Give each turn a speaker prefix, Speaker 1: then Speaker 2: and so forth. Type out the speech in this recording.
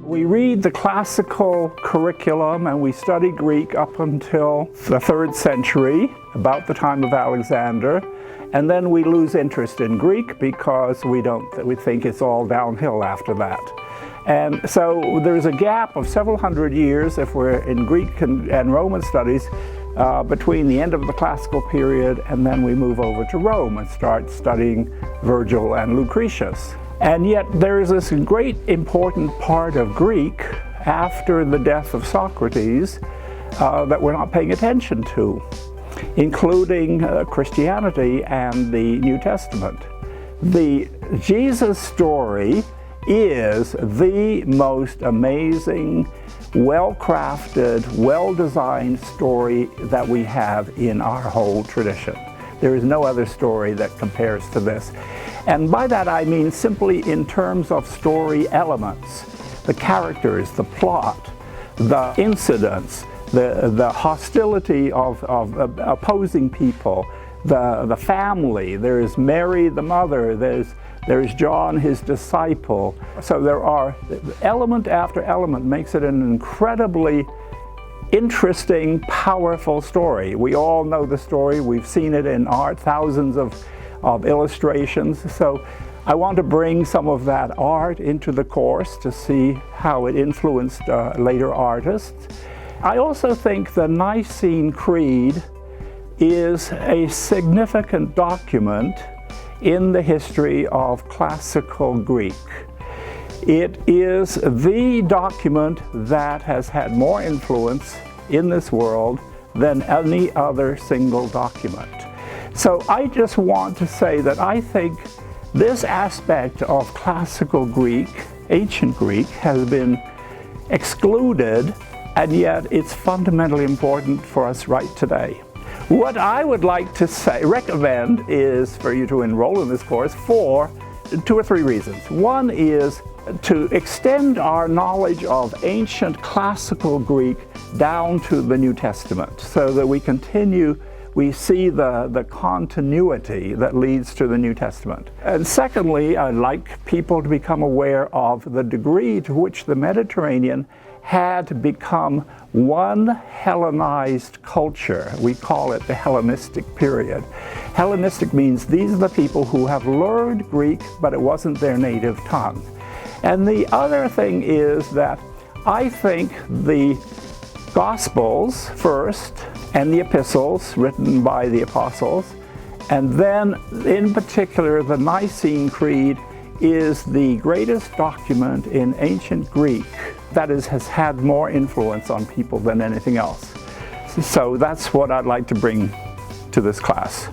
Speaker 1: We read the classical curriculum and we study Greek up until the 3rd century, about the time of Alexander, and then we lose interest in Greek because we think it's all downhill after that. And so there's a gap of several hundred years, if we're in Greek and Roman studies, between the end of the classical period and then we move over to Rome and start studying Virgil and Lucretius. And yet there is this great important part of Greek after the death of Socrates that we're not paying attention to, including Christianity and the New Testament. The Jesus story is the most amazing, well-crafted, well-designed story that we have in our whole tradition. There is no other story that compares to this. And by that I mean simply in terms of story elements, the characters, the plot, the incidents, the hostility of opposing people, the family. There's Mary the mother, there's John his disciple. So there are element after element makes it an incredibly interesting, powerful story. We all know the story, we've seen it in art, thousands of illustrations. So I want to bring some of that art into the course to see how it influenced later artists. I also think the Nicene Creed is a significant document in the history of classical Greek. It is the document that has had more influence in this world than any other single document. So I just want to say that I think this aspect of classical Greek, ancient Greek, has been excluded, and yet it's fundamentally important for us right today. What I would like to recommend is for you to enroll in this course for 2 or 3 reasons. One is to extend our knowledge of ancient classical Greek down to the New Testament so that we see the continuity that leads to the New Testament. And secondly, I'd like people to become aware of the degree to which the Mediterranean had become one Hellenized culture. We call it the Hellenistic period. Hellenistic means these are the people who have learned Greek, but it wasn't their native tongue. And the other thing is that I think the Gospels first, and the epistles written by the apostles, and then in particular the Nicene Creed is the greatest document in ancient Greek that has had more influence on people than anything else. So that's what I'd like to bring to this class.